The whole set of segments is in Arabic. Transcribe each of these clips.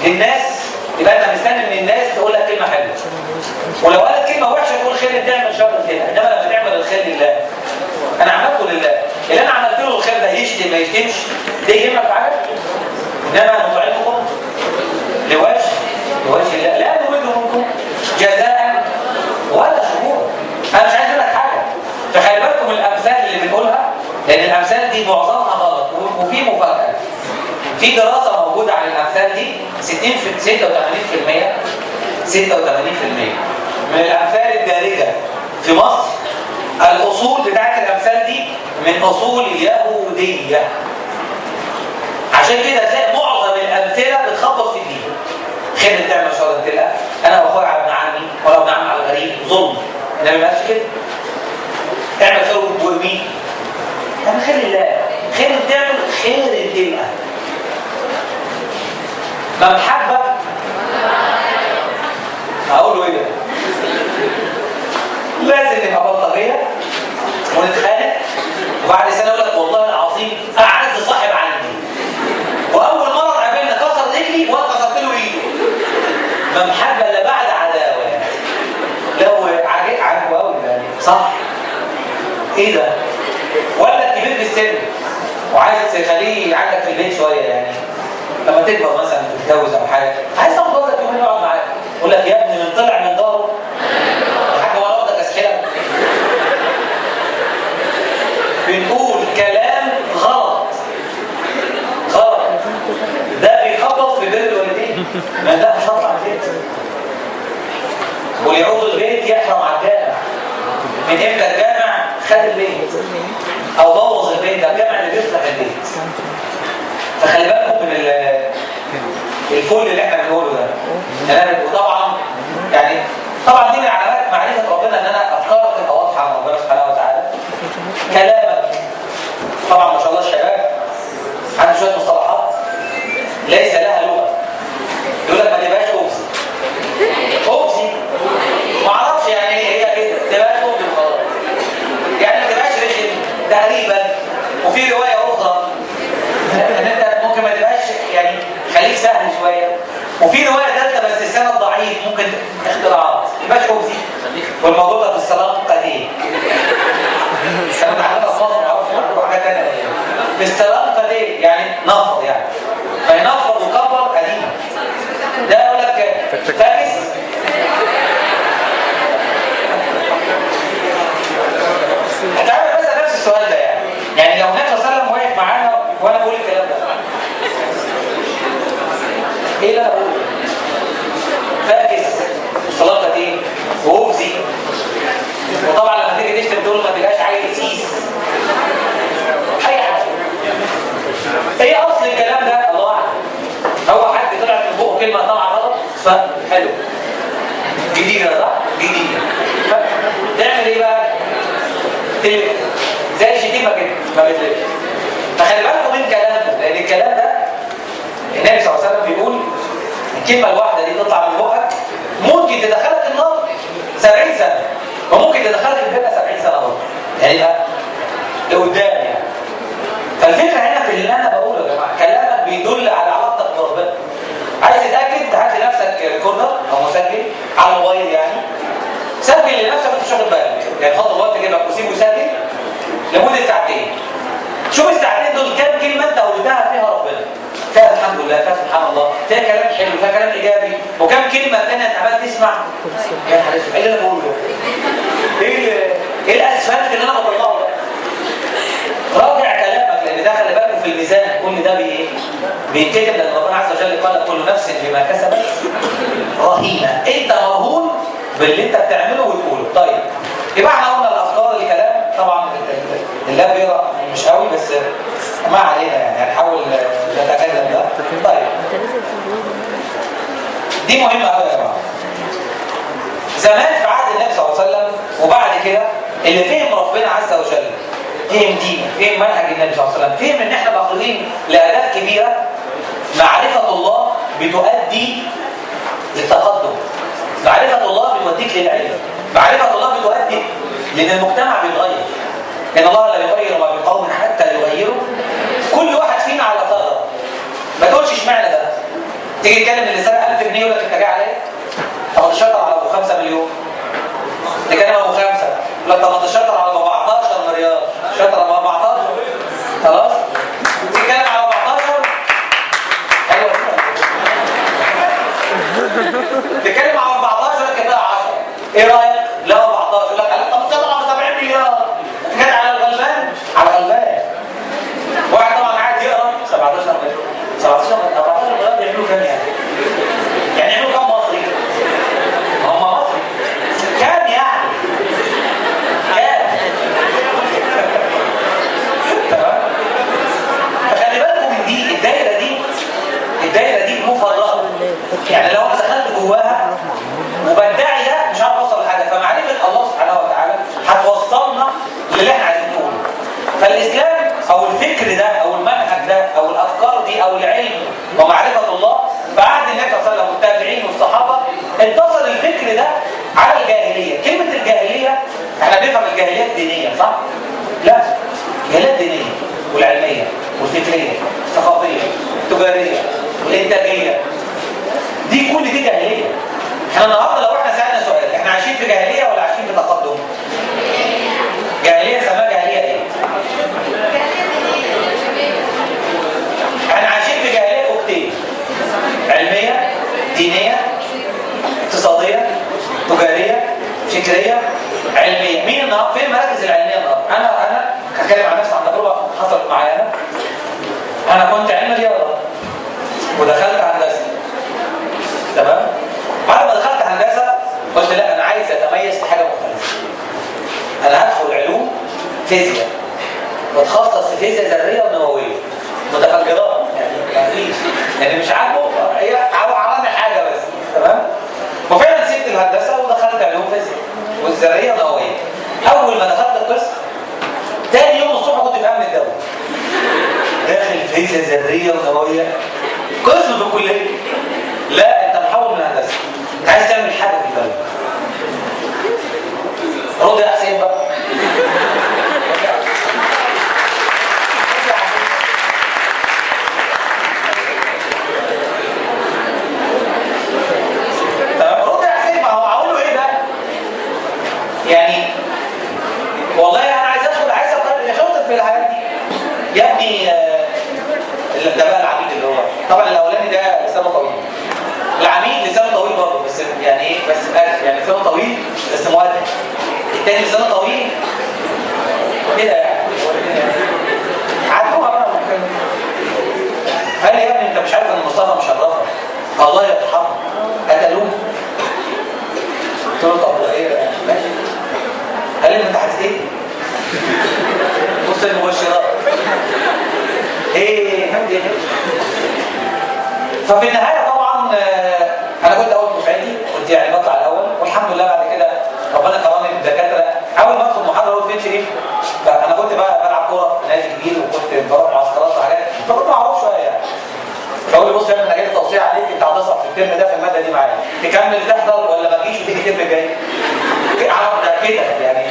للناس يبقى انت مستني من الناس تقول لك كلمه حلوه، ولو قالت كلمه وحشه تقول خير تعمل شر كده. انما لما تعمل الخير لله، انا عملته لله، اللي انا عملت له الخير ده يشتم ما يشتمش ده يهمك في حاجه؟ انما نطعمكم لوجه الله لا نريد منكم جزاء ولا شكورا. انا مش عايز اقول لك حاجه، فخلي بالكم الامثال اللي بنقولها، لان الامثال دي معظمها غلط. وفي مفاجاه، في دراسه موجوده عن الامثال دي 86% من الامثال الدارجه في مصر الاصول بتاعت الامثال دي من اصول يهوديه. عشان كده تلاقي معظم الامثله بتخبط في الدين. خير تعمل شر تلقى انا واخويا على ابن عمي ولا ابن عمي على الغريب ظلم. النبي ما قالش كده. اعمل خير وارميه. اعمل خير لله، خير تعمل خير تلقى. من حبك هقول له ايه ده؟ لازم نبقى بلطجيه ونتخانق وبعد سنه اقول لك والله العظيم اعز صاحب عندي، واول مره قابلنا كسر رجلي وانا كسرت له ايده. من حب الا بعد عداوه. لو عاجبه قوي يعني صح؟ ايه ده؟ ولا كبير في السن وعايز تخليه عندك في البيت شويه، يعني لما تكبر مثلا تتجوز او حاجه عايز تاخد وقتك يومين يقعد معاك، يقول لك يا ابني من طلع من داره حاجه ولا واخدك اسحلك. بنقول كلام غلط ده بيخبط في بر الوالدين. ما ده مش هطلع من البيت، واللي يعوز البيت يحرم على الجامع. من امتى الجامع خد البيت او بوظ البيت؟ ده الجامع اللي بيفتح البيت. فخلي بالكم من الكل اللي احنا بنقوله ده. وطبعا يعني طبعا دي من علامات معرفه ربنا ان انا افكارك تبقى واضحه عن ربنا سبحانه وتعالى. كلامك طبعا ما شاء الله الشباب عنده شويه مصطلحات ليس لها لغه. يقول لك ما تبقاش اوبسي ما اعرفش يعني ايه هي كده، ما تبقاش اوبسي خلاص، يعني ما تبقاش رخم تقريبا. وفي روايه اخرى ان انت ممكن ما تبقاش يعني خليك سهل شويه. وفي روايه ثالثه بس السند ضعيف ممكن اختراعات ما تبقاش اوبسي. والموضوع ده في الصلاه قديم. كانوا عندنا صفر او حاجه ثانيه في الصلاه قديم يعني نفض، يعني فينفض وكبر قديم. ده يقول لك فاكس هتعمل بس نفس السؤال ده. يعني لو النبي صلى الله عليه وسلم واقف معانا وانا بقول الكلام ده ايه اللي انا بقوله؟ فاكس صلاه قديم ووبزي. وطبعا لما تيجي تشتم تقول ما تبقاش عايز سيس اي حاجه. ايه اصل الكلام ده؟ الله اعلم. هو حد طلع من بقه كلمه طالعه غلط فحلو جديده صح؟ جديده. تعمل ايه بقى؟ تلف زي الشتيمه كده ما بتلفش. فخلي بالكم من كلامكم، لان الكلام ده النبي صلى الله عليه وسلم بيقول الكلمه الواحده دي تطلع من بقك ممكن تدخلك النار 70 سنه وممكن تدخلك الجنه 70 سنه برضه. يعني بقى لقدام يعني. فالفكره هنا في اللي انا بقوله يا جماعه، كلامك بيدل على علاقتك بربنا. عايز تتاكد هات لنفسك ريكوردر او مسجل على الموبايل، يعني سجل لنفسك وانت مش واخد بالك، يعني خد الوقت كده وسيبه يسجل لمده ساعتين. شوف الساعتين دول كام كلمه انت قلتها فيها ربنا، فيها الحمد لله، فيها سبحان الله، فيها كلام حلو، فيها كلام ايجابي، وكم كلمه ثانيه انت عمال تسمع يا نهار اسود ايه اللي انا بقوله ده؟ ايه الاسفلت اللي انا بطلعه ده؟ راجع كلامك، لان ده خلي بالكم في الميزان كل ده بيتكتب، لان ربنا عز وجل قال كل نفس بما كسبت رهينه. انت مرهون باللي انت بتعمله وتقوله. طيب يبقى احنا قلنا الافكار الكلام طبعا اللي بيقرا مش قوي بس ما علينا، يعني هنحاول نتجنب ده. طيب دي مهمه قوي يا جماعه. زمان في عهد النبي صلى الله عليه وسلم وبعد كده اللي فهم ربنا عز وجل، فهم دينه، فهم منهج النبي صلى الله عليه وسلم، فهم ان احنا مأخوذين لأهداف كبيره. معرفه الله بتؤدي للتقدم، معرفه الله بتوديك للعلم، معرفه الله بتؤدي لان المجتمع بيتغير. ان الله لا يغير ما بقوم حتى يغيروا. كل واحد فينا على ثغره، ما تقولش اشمعنى ده، تيجي تكلم اللي سرق 1000 جنيه يقول لك انت جاي عليا؟ طب تشطر على ابو 5 مليون. تكلم ابو 5 يقول لك طب تشطر على ابو 14 مليار. شطر على 14 خلاص؟ تتكلم على 14 ايوه تتكلم على 14 كده 10. ايه رايك؟ لا 14 يقول لك طب تشطر على 70 مليار. جت على الغلبان؟ على الغلبان. واحد طبعا قاعد يقرا 17 مليون 14 مليار بيعملوا كام يعني؟ يعني يعملوا كام مصري؟ هم مصري كام يعني؟ كام؟ تمام؟ فخلي بالكم من دي الدايره دي مفرغه. يعني لو انا دخلت جواها وبدعي ده مش عارف اوصل لحاجه. فمعرفه الله سبحانه وتعالى هتوصلنا للي احنا عايزين نقوله. فالاسلام او الفكر ده او المنهج ده او الافكار دي او العلم ومعرفه الله بعد النبي صلى الله عليه وسلم والتابعين والصحابه انتصر الفكر ده على الجاهليه. كلمه الجاهليه احنا بنفهم الجاهليه الدينيه صح؟ لا، الجاهليه الدينيه والعلميه والفكريه الثقافيه التجاريه والانتاجيه دي كل دي جاهليه. احنا النهارده لو احنا سالنا سؤال احنا عايشين في جاهليه ولا عايشين في تقدم؟ جاهليه سماها جاهليه ايه؟ احنا عايشين في جاهليه فوقتين: علميه دينيه اقتصاديه تجاريه فكريه علميه. مين النهارده فين المراكز العلميه النهارده؟ انا هتكلم عن نفسي عن تجربه حصلت معايا. انا كنت علم رياضه ودخلت هندسه تمام. بعد ما دخلت هندسه قلت لا انا عايز اتميز في حاجه مختلفه. انا هدخل علوم فيزياء واتخصص في فيزياء ذريه ونوويه متفجرات يعني مفيش يعني مش عاجبه هي عراني حاجه بس تمام. وفعلا سبت الهندسه ودخلت علوم فيزياء والذريه ونوويه. اول ما دخلت القسم تاني يوم الصبح كنت في امن الدوله داخل فيزياء ذريه ونوويه قسم في الكليه. لا انت محول من الهندسه انت عايز تعمل حاجه في البلد. رد يا حسين بقى. تمام رد يا حسين. ما هو هقول له ايه ده؟ يعني والله انا عايز ادخل عايز اشوط في الحاجات دي يا ابني. ده بقى العميد اللي هو طبعا الاولاني ده لسانه طويل. العميد لسانه طويل برضه بس يعني ايه بس ألف يعني لسانه طويل بس مؤدب. التاني لسانه طويل كده يعني عدوها بقى. قال لي يا ابني انت مش عارف ان مصطفى مشرفه الله يرحمه قتلوه؟ قلت له طب ايه ماشي. قال لي انت تحت ايه؟ بص المبشرات ايه فهمت ايه. ففي النهايه طبعا انا كنت اول دفعتي كنت يعني بطلع الاول والحمد لله. بعد كده ربنا كرمني بالدكاتره. اول ما ادخل محاضره اقول فين شريف. فانا كنت بقى بلعب كوره في نادي كبير وكنت بروح معسكرات وحاجات فكنت معروف شويه يعني. فقول لي بص يا ابني انا جاي توصيه عليك انت هتصعد في الترم ده في الماده دي معايا تكمل تحضر ولا ما تجيش وتيجي الترم الجاي. كده يعني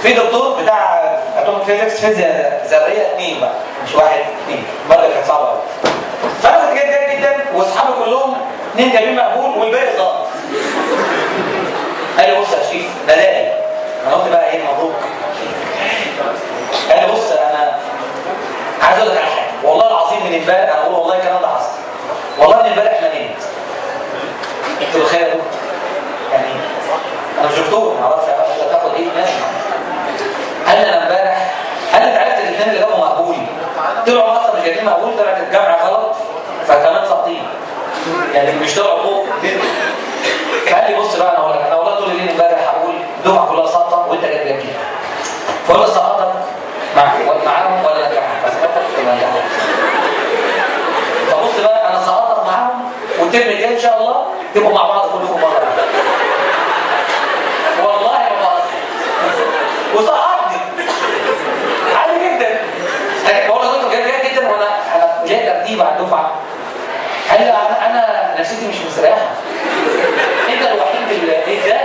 في دكتور بتاع اتوميك فيزيكس فيزياء ذريه 2 بقى مش 1 2 الماده كانت صعبه قوي. فانا كنت جيد جدا واصحابي كلهم 2 جايبين مقبول والباقي ضغط. قال لي بص يا شريف ده لاقي. انا قلت بقى ايه مبروك. قال لي بص انا عايز اقول لك على حاجه والله العظيم من امبارح انا بقول والله الكلام ده حصل. والله من امبارح ما نمت. قلت له خير يا دكتور يعني انا مش دكتور ما اعرفش تاخد ايه ناس. قال لي انا امبارح قال لي انت عرفت الاثنين اللي جابوا مقبول طلعوا اصلا مش جايبين مقبول طلعت الجامعه غلط فكمان ساقطين يعني مش طلعوا فوق. قال لي بص بقى انا هقول لك انا والله طول الليل امبارح هقول الدفعه كلها ساقطه وانت جايب جنبي. فقول سقطت معاهم ولا نجحت؟ سقطت ولا نجحت؟ فبص بقى انا سقطت معاهم والترم الجاي ان شاء الله تبقوا مع بعض كلكم مره. والله ما بهزر وسقطني عادي جدا. بقول له دكتور جاي جدا وانا جاي ترتيب على الدفعه. قال لي انا نفسيتي مش مستريحه. انت الوحيد اللي ايه ده؟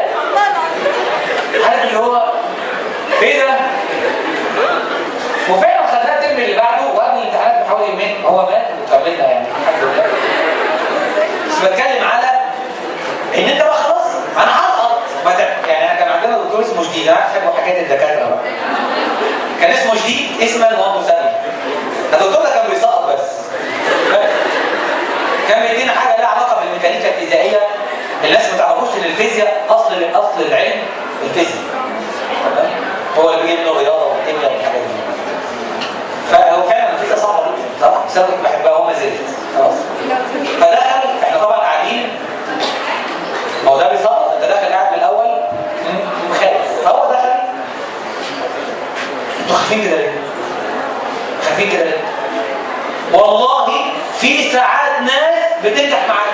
عارف اللي هو ايه ده؟ وفعلا خدناه الترم اللي بعده وقبل الامتحانات بحوالي يومين هو مات وكملنا يعني الحمد لله. بتكلم على ان انت بقى خلاص انا هسقط. يعني انا كان عندنا دكتور اسمه جديد، انا بحب حكايه الدكاتره بقى. كان اسمه جديد اسما ومسمى. الدكتور ده كان بيسقط بس. كان بيدينا حاجه لها علاقه بالميكانيكا الفيزيائيه. الناس ما تعرفوش ان الفيزياء اصل العلم الفيزياء. هو اللي بيجيب له الرياضه والكيمياء والحاجات دي. فهو فعلا الفيزياء صعبه جدا طبعا، بس انا كنت بحبها وما زلت. خلاص. فدخل، احنا طبعا قاعدين، ما هو ده بيسقط، انت داخل قاعد من الاول خايف، فهو دخل. انتوا خايفين كده ليه؟ خايفين كده ليه؟ والله في ساعات ناس بتنجح معاك